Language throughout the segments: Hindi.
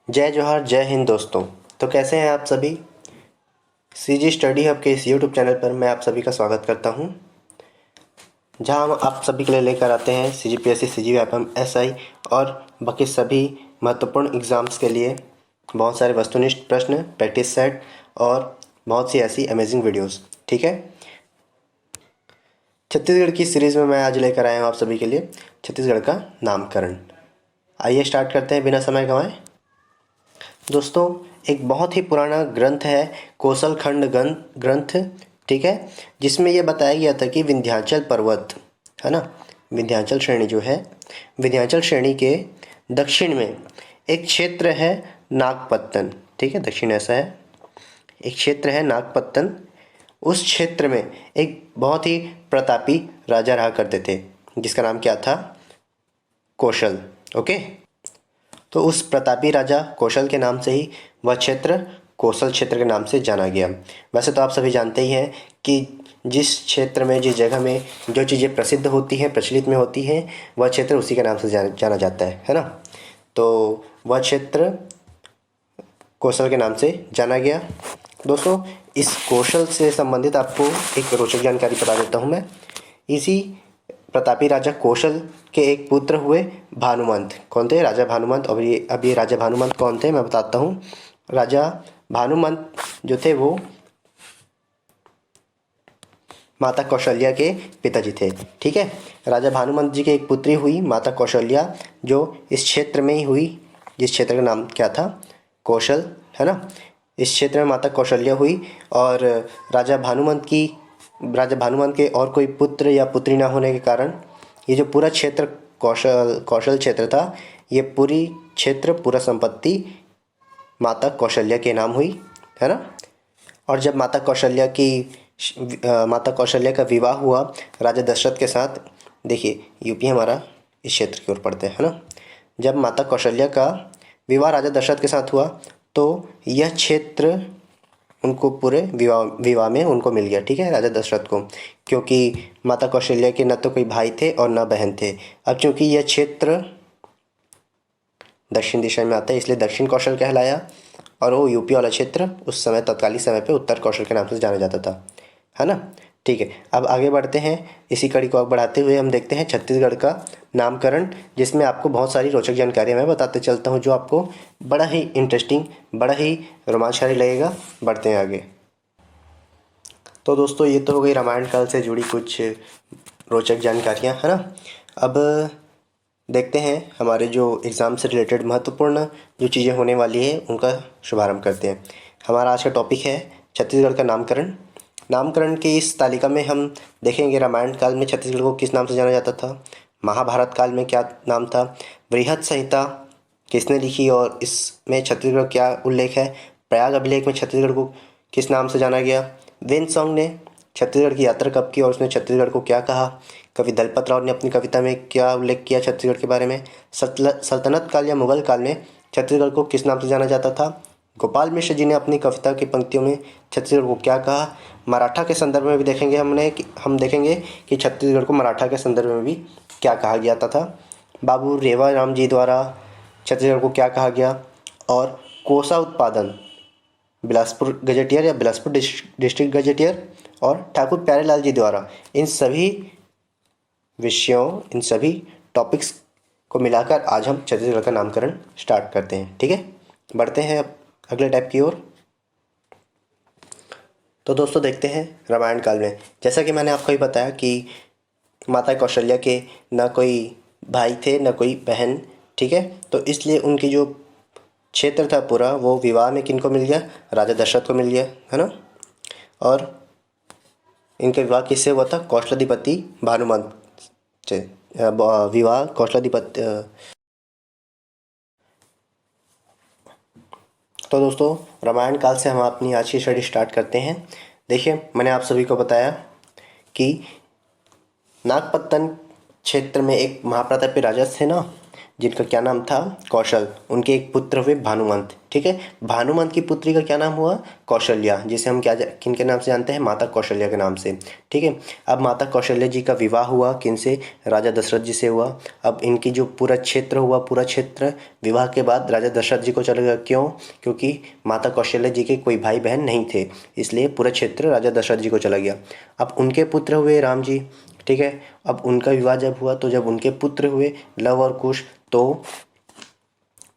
जय जोहार, जय हिंद दोस्तों। तो कैसे हैं आप सभी। सीजी स्टडी हब के इस यूट्यूब चैनल पर मैं आप सभी का स्वागत करता हूं, जहां हम आप सभी के लिए लेकर आते हैं सीजीपीएससी, सीजीएफएम, एसआई और बाकी सभी महत्वपूर्ण एग्ज़ाम्स के लिए बहुत सारे वस्तुनिष्ठ प्रश्न, प्रैक्टिस सेट और बहुत सी ऐसी अमेजिंग वीडियोस। ठीक है, छत्तीसगढ़ की सीरीज़ में मैं आज लेकर आया हूँ आप सभी के लिए छत्तीसगढ़ का नामकरण। आइए स्टार्ट करते हैं बिना समय गंवाए। दोस्तों, एक बहुत ही पुराना ग्रंथ है कौशल खंड ग्रंथ, ठीक है, जिसमें यह बताया गया था कि विंध्याचल पर्वत है ना, विंध्याचल श्रेणी जो है, विंध्याचल श्रेणी के दक्षिण में एक क्षेत्र है नागपत्तन। ठीक है, दक्षिण ऐसा है, एक क्षेत्र है नागपत्तन। उस क्षेत्र में एक बहुत ही प्रतापी राजा रहा करते थे जिसका नाम क्या था, कौशल। ओके, तो उस प्रतापी राजा कौशल के नाम से ही वह क्षेत्र कौशल क्षेत्र के नाम से जाना गया। वैसे तो आप सभी जानते ही हैं कि जिस क्षेत्र में, जिस जगह में जो चीज़ें प्रसिद्ध होती हैं, प्रचलित में होती हैं, वह क्षेत्र उसी के नाम से जाना जाता है ना। तो वह क्षेत्र कौशल के नाम से जाना गया। दोस्तों, इस कौशल से संबंधित आपको एक रोचक जानकारी बता देता हूँ मैं। इसी प्रतापी राजा कौशल के एक पुत्र हुए भानुमंत। कौन थे? राजा भानुमंत। और ये राजा भानुमंत कौन थे मैं बताता हूँ। राजा भानुमंत जो थे वो माता कौशल्या के पिताजी थे। ठीक है, राजा भानुमंत जी की एक पुत्री हुई माता कौशल्या, जो इस क्षेत्र में ही हुई, जिस क्षेत्र का नाम क्या था, कौशल, है ना। इस क्षेत्र में माता कौशल्या हुई और राजा भानुमंत के और कोई पुत्र या पुत्री ना होने के कारण ये जो पूरा क्षेत्र कौशल क्षेत्र था, ये पूरी क्षेत्र, पूरा संपत्ति माता कौशल्या के नाम हुई, है ना। और जब माता कौशल्या का विवाह हुआ राजा दशरथ के साथ, देखिए यूपी हमारा इस क्षेत्र की ओर पड़ता है ना। जब माता कौशल्या का विवाह राजा दशरथ के साथ हुआ तो यह क्षेत्र उनको पूरे विवाह में उनको मिल गया। ठीक है, राजा दशरथ को, क्योंकि माता कौशल्या के न तो कोई भाई थे और न बहन थे। अब चूंकि यह क्षेत्र दक्षिण दिशा में आता है इसलिए दक्षिण कौशल कहलाया, और वो यूपी वाला क्षेत्र उस समय तत्कालीन समय पे उत्तर कौशल के नाम से जाना जाता था, है ना। ठीक है, अब आगे बढ़ते हैं। इसी कड़ी को आगे बढ़ाते हुए हम देखते हैं छत्तीसगढ़ का नामकरण, जिसमें आपको बहुत सारी रोचक जानकारियाँ मैं बताते चलता हूँ जो आपको बड़ा ही इंटरेस्टिंग, बड़ा ही रोमांचकारी लगेगा। बढ़ते हैं आगे। तो दोस्तों, ये तो हो गई रामायण काल से जुड़ी कुछ रोचक जानकारियाँ, है ना। अब देखते हैं हमारे जो एग्ज़ाम से रिलेटेड महत्वपूर्ण जो चीज़ें होने वाली है उनका शुभारंभ करते हैं। हमारा आज का टॉपिक है छत्तीसगढ़ का नामकरण। नामकरण की इस तालिका में हम देखेंगे रामायण काल में छत्तीसगढ़ को किस नाम से जाना जाता था, महाभारत काल में क्या नाम था, बृहद संहिता किसने लिखी और इसमें छत्तीसगढ़ क्या उल्लेख है, प्रयाग अभिलेख में छत्तीसगढ़ को किस नाम से जाना गया, वेनसोंग ने छत्तीसगढ़ की यात्रा कब की और उसने छत्तीसगढ़ को क्या कहा, कवि दलपत राव ने अपनी कविता में क्या उल्लेख किया छत्तीसगढ़ के बारे में, सल्तनत काल या मुगल काल में छत्तीसगढ़ को किस नाम से जाना जाता था, गोपाल मिश्र जी ने अपनी कविता की पंक्तियों में छत्तीसगढ़ को क्या कहा, मराठा के संदर्भ में भी देखेंगे हम देखेंगे कि छत्तीसगढ़ को मराठा के संदर्भ में भी क्या कहा गया था, बाबू रेवा राम जी द्वारा छत्तीसगढ़ को क्या कहा गया, और कोसा उत्पादन बिलासपुर गजेटियर या बिलासपुर डिस्ट्रिक्ट गजेटियर और ठाकुर प्यारेलाल जी द्वारा, इन सभी विषयों, इन सभी टॉपिक्स को मिलाकर आज हम छत्तीसगढ़ का नामकरण स्टार्ट करते हैं। ठीक है, बढ़ते हैं अब अगले टाइप की ओर। तो दोस्तों, देखते हैं रामायण काल में, जैसा कि मैंने आपको ही बताया कि माता कौशल्या के ना कोई भाई थे ना कोई बहन। ठीक है, तो इसलिए उनकी जो क्षेत्र था पूरा वो विवाह में किनको मिल गया, राजा दशरथ को मिल गया, है ना। और इनका विवाह किससे हुआ था, कौशलाधिपति भानुमंत से विवाह कौशलाधिपति। तो दोस्तों, रामायण काल से हम अपनी आज की स्टडी स्टार्ट करते हैं। देखिए, मैंने आप सभी को बताया कि नागपत्तन क्षेत्र में एक महाप्रतापी राजा थे ना, जिनका क्या नाम था, कौशल। उनके एक पुत्र हुए भानुमंत। ठीक है। भानुमंत की पुत्री का क्या नाम हुआ? कौशल्या, जिसे हम क्या किनके नाम से जानते हैं? माता कौशल्या के नाम से, ठीक है। अब माता कौशल्या जी का विवाह हुआ किनसे? राजा दशरथ जी से हुआ। अब इनकी जो पूरा क्षेत्र हुआ, पूरा क्षेत्र विवाह के बाद राजा दशरथ जी को चला गया। क्यों? क्योंकि माता कौशल्या जी के कोई भाई बहन नहीं थे, इसलिए पूरा क्षेत्र राजा दशरथ जी को चला गया। अब उनके पुत्र हुए राम जी, ठीक है। अब उनका विवाह जब हुआ तो जब उनके पुत्र हुए लव और कुश, तो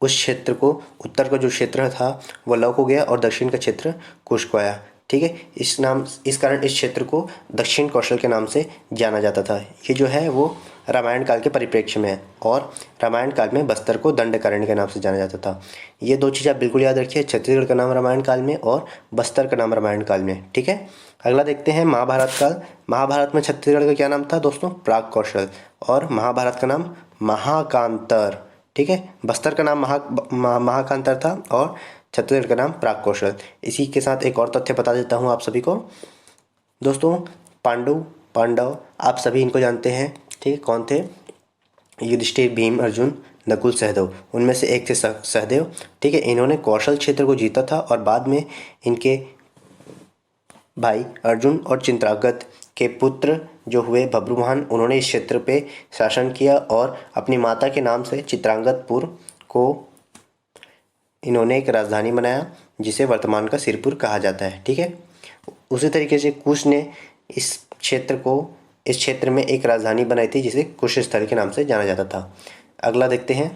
उस क्षेत्र को, उत्तर का जो क्षेत्र था वो लव को गया और दक्षिण का क्षेत्र कुश को आया, ठीक है। इस कारण इस क्षेत्र को दक्षिण कौशल के नाम से जाना जाता था। ये जो है वो रामायण काल के परिप्रेक्ष्य में है, और रामायण काल में बस्तर को दंडकारण्य के नाम से जाना जाता था। ये दो चीज़ आप बिल्कुल याद रखिए, छत्तीसगढ़ का नाम रामायण काल में और बस्तर का नाम रामायण काल में, ठीक है। अगला देखते हैं महाभारत काल। महाभारत में छत्तीसगढ़ का क्या नाम था दोस्तों? प्राग कौशल। और महाभारत का नाम महाकांतर, ठीक है। बस्तर का नाम महाकांतर था और छत्तीसगढ़ का नाम प्राग कौशल। इसी के साथ एक और तथ्य बता देता हूँ आप सभी को दोस्तों। पांडव आप सभी इनको जानते हैं, ठीक है। कौन थे? युधिष्ठिर, भीम, अर्जुन, नकुल, सहदेव। उनमें से एक थे सहदेव, ठीक है। इन्होंने कौशल क्षेत्र को जीता था और बाद में इनके भाई अर्जुन और चिंत्रांगद के पुत्र जो हुए बभ्रुवाहन, उन्होंने इस क्षेत्र पे शासन किया और अपनी माता के नाम से चित्रांगदपुर को इन्होंने एक राजधानी बनाया, जिसे वर्तमान का सिरपुर कहा जाता है, ठीक है। उसी तरीके से कुश ने इस क्षेत्र में एक राजधानी बनाई थी, जिसे कुश स्थल के नाम से जाना जाता था। अगला देखते हैं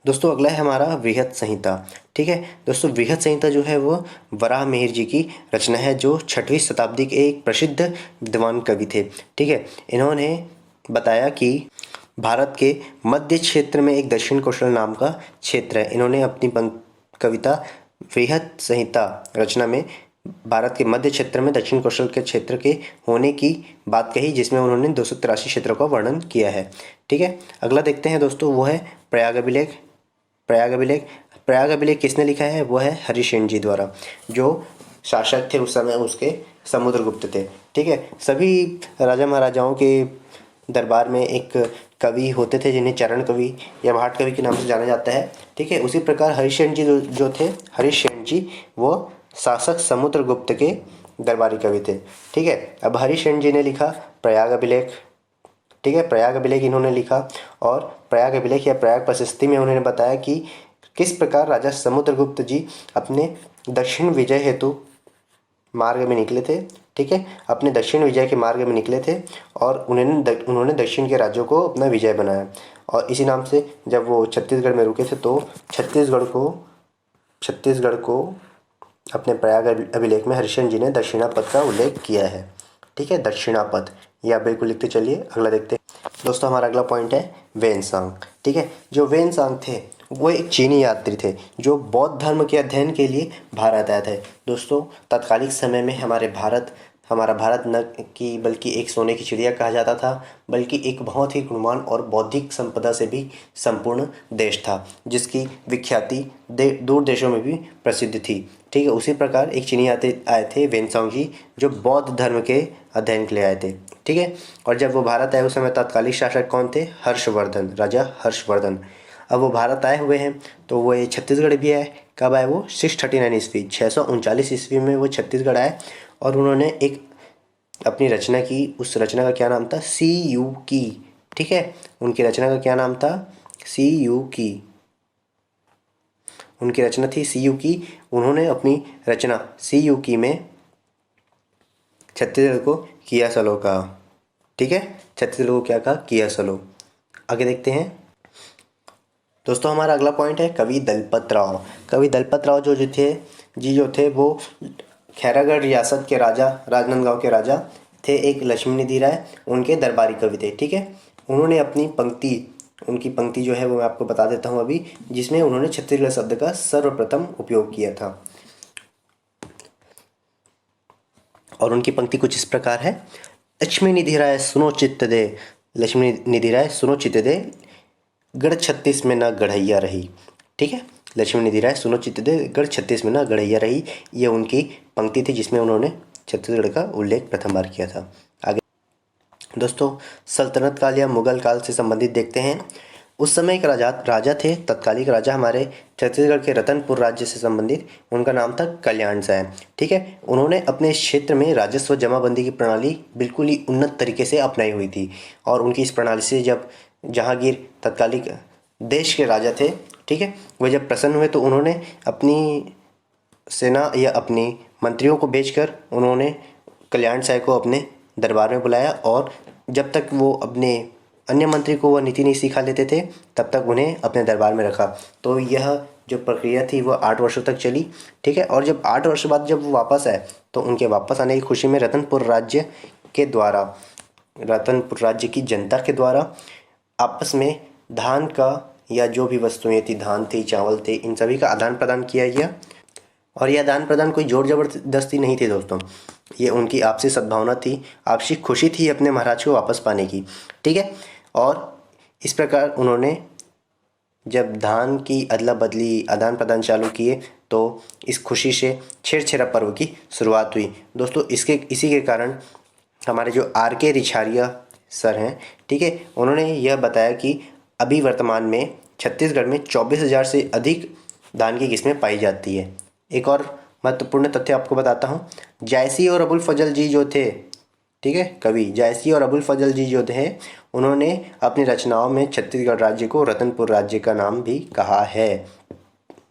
दोस्तों। अगला है हमारा वृहत संहिता, ठीक है। दोस्तों वृहत संहिता जो है वो वराह मिहिर जी की रचना है, जो 6वीं शताब्दी के एक प्रसिद्ध विद्वान कवि थे, ठीक है। इन्होंने बताया कि भारत के मध्य क्षेत्र में एक दक्षिण कौशल नाम का क्षेत्र है। इन्होंने अपनी कविता वृहत संहिता रचना में भारत के मध्य क्षेत्र में दक्षिण कौशल के क्षेत्र के होने की बात कही, जिसमें उन्होंने 283 क्षेत्रों का वर्णन किया है, ठीक है। अगला देखते हैं दोस्तों, वो है प्रयाग अभिलेख। प्रयाग अभिलेख किसने लिखा है? वो है हरिसेन जी द्वारा, जो शासक थे उस समय, उसके समुद्रगुप्त थे, ठीक है। सभी राजा महाराजाओं के दरबार में एक कवि होते थे, जिन्हें चरण कवि या भाट कवि के नाम से जाना जाता है, ठीक है। उसी प्रकार हरिसेन जी जो थे, हरिसेन जी वो शासक समुद्रगुप्त के दरबारी कवि थे, ठीक है। अब हरिसेन जी ने लिखा प्रयाग अभिलेख, ठीक है। प्रयाग अभिलेख इन्होंने लिखा, और प्रयाग अभिलेख या प्रयाग प्रशस्ति में उन्होंने बताया कि किस प्रकार राजा समुद्रगुप्त जी अपने दक्षिण विजय हेतु मार्ग में निकले थे, ठीक है। अपने दक्षिण विजय के मार्ग में निकले थे और उन्होंने दक्षिण के राज्यों को अपना विजय बनाया, और इसी नाम से जब वो छत्तीसगढ़ में रुके थे तो छत्तीसगढ़ को अपने प्रयाग अभिलेख में हरिसेन जी ने दक्षिणापथ का उल्लेख किया है, ठीक है। दक्षिणापथ, ये आप बिल्कुल लिखते चलिए। अगला देखते हैं दोस्तों, हमारा अगला पॉइंट है वेनसांग, ठीक है। जो वेनसांग थे वो एक चीनी यात्री थे, जो बौद्ध धर्म के अध्ययन के लिए भारत आए थे। दोस्तों तत्कालिक समय में हमारा भारत न कि बल्कि एक सोने की चिड़िया कहा जाता था, बल्कि एक बहुत ही गुणवान और बौद्धिक संपदा से भी संपूर्ण देश था, जिसकी विख्याति दूर देशों में भी प्रसिद्ध थी, ठीक है। उसी प्रकार एक चीनी आए थे वेनसांग जी, जो बौद्ध धर्म के अध्ययन के लिए आए थे, ठीक है। और जब वो भारत आए उस समय तत्कालिक शासक कौन थे? हर्षवर्धन, राजा हर्षवर्धन। अब वो भारत आए हुए हैं तो वो ये छत्तीसगढ़ भी आए। कब आए वो? 639 ईस्वी, 639 ईस्वी में वो छत्तीसगढ़ आए, और उन्होंने एक अपनी रचना की। उस रचना का क्या नाम था? सी यू की, ठीक है। उनकी रचना का क्या नाम था? सी यू की। उनकी रचना थी सी यू की। उन्होंने अपनी रचना सी यू की में छत्तीसगढ़ को किया सलो कहा, ठीक है। छत्तीसगढ़ को क्या कहा? किया सलो। आगे देखते हैं दोस्तों, हमारा अगला पॉइंट है कवि दलपत राव। कवि दलपत राव जो थे वो खैरागढ़ रियासत के राजा, राजनांदगांव के राजा थे। एक लक्ष्मी निधि राय उनके दरबारी कवि थे, ठीक है। उन्होंने उनकी पंक्ति जो है वो मैं आपको बता देता हूँ अभी, जिसमें उन्होंने छत्तीसगढ़ शब्द का सर्वप्रथम उपयोग किया था। और उनकी पंक्ति कुछ इस प्रकार है। लक्ष्मी निधि राय सुनो चित्त दे, लक्ष्मी निधि राय सुनो चित्त दे, गढ़ 36 में न गढ़ैया रही, ठीक है। लक्ष्मी निधि राय सुनो चित्त दे, गढ़ 36 में न गढ़ैया रही, ये उनकी पंक्ति थी, जिसमें उन्होंने छत्तीसगढ़ का उल्लेख प्रथम बार किया था। आगे दोस्तों सल्तनत काल या मुगल काल से संबंधित देखते हैं। उस समय एक राजा थे, तत्कालिक राजा हमारे छत्तीसगढ़ के रतनपुर राज्य से संबंधित। उनका नाम था कल्याण साय। ठीक है, उन्होंने अपने क्षेत्र में राजस्व जमाबंदी की प्रणाली बिल्कुल ही उन्नत तरीके से अपनाई हुई थी। और उनकी इस प्रणाली से जब जहांगीर तत्कालिक देश के राजा थे, ठीक है, वह जब प्रसन्न हुए तो उन्होंने अपनी सेना या अपनी मंत्रियों को भेजकर उन्होंने कल्याण साय को अपने दरबार में बुलाया। और जब तक वो अपने अन्य मंत्री को वह नीति नहीं सिखा लेते थे, तब तक उन्हें अपने दरबार में रखा। तो यह जो प्रक्रिया थी वह 8 वर्षों तक चली। ठीक है, और जब 8 वर्ष बाद जब वो वापस आए तो उनके वापस आने की खुशी में रतनपुर राज्य की जनता के द्वारा आपस में धान का या जो भी वस्तुएं थी, धान थी, चावल थे, इन सभी का आदान प्रदान किया गया। और यह आदान प्रदान कोई जोर ज़बरदस्ती नहीं थी दोस्तों, ये उनकी आपसी सद्भावना थी, आपसी खुशी थी अपने महाराज को वापस पाने की। ठीक है, और इस प्रकार उन्होंने जब धान की अदला बदली, आदान प्रदान चालू किए तो इस खुशी से छेरछेरा पर्व की शुरुआत हुई दोस्तों। इसी के कारण हमारे जो R.K. रिछारिया सर हैं, ठीक है, उन्होंने यह बताया कि अभी वर्तमान में छत्तीसगढ़ में 24,000 से अधिक धान की किस्में पाई जाती है। एक और महत्वपूर्ण तथ्य आपको बताता हूँ, जायसी और अबुल फजल जी जो थे, ठीक है, कवि जायसी और अबुल फजल जी जो थे, उन्होंने अपनी रचनाओं में छत्तीसगढ़ राज्य को रतनपुर राज्य का नाम भी कहा है।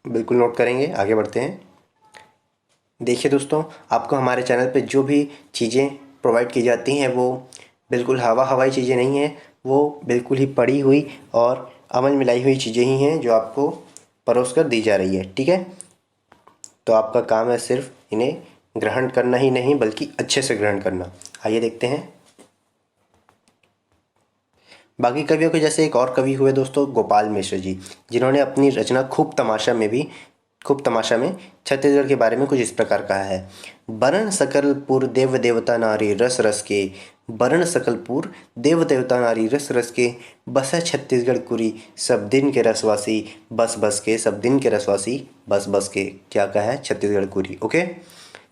बिल्कुल नोट करेंगे। आगे बढ़ते हैं। देखिए दोस्तों, आपको हमारे चैनल पे जो भी चीज़ें प्रोवाइड की जाती हैं वो बिल्कुल हवाई चीज़ें नहीं हैं, वो बिल्कुल ही पढ़ी हुई और अमल में लाई हुई चीज़ें ही हैं जो आपको परोस कर दी जा रही है। ठीक है, तो आपका काम है सिर्फ इन्हें ग्रहण करना ही नहीं बल्कि अच्छे से ग्रहण करना। आइए देखते हैं। बाकी कवियों के जैसे एक और कवि हुए दोस्तों गोपाल मिश्र जी, जिन्होंने अपनी रचना खूब तमाशा में छत्तीसगढ़ के बारे में कुछ इस प्रकार कहा है। बरन सकलपुर देव देवता नारी रस रस के, बरन सकलपुर देव देवता नारी रस रस के, बस है छत्तीसगढ़ कुरी सब दिन के रसवासी, बस बस के सब दिन के रसवासी, बस बस के। क्या कहा है? छत्तीसगढ़ कुरी। ओके,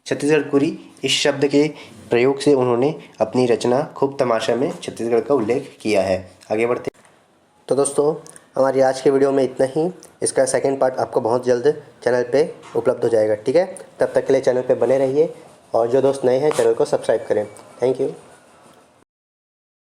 छत्तीसगढ़ कुरी इस शब्द के प्रयोग से उन्होंने अपनी रचना खूब तमाशा में छत्तीसगढ़ का उल्लेख किया है। आगे बढ़ते। तो दोस्तों, हमारी आज के वीडियो में इतना ही। इसका सेकंड पार्ट आपको बहुत जल्द चैनल पे उपलब्ध हो जाएगा। ठीक है, तब तक के लिए चैनल पे बने रहिए और जो दोस्त नए हैं चैनल को सब्सक्राइब करें। Thank you.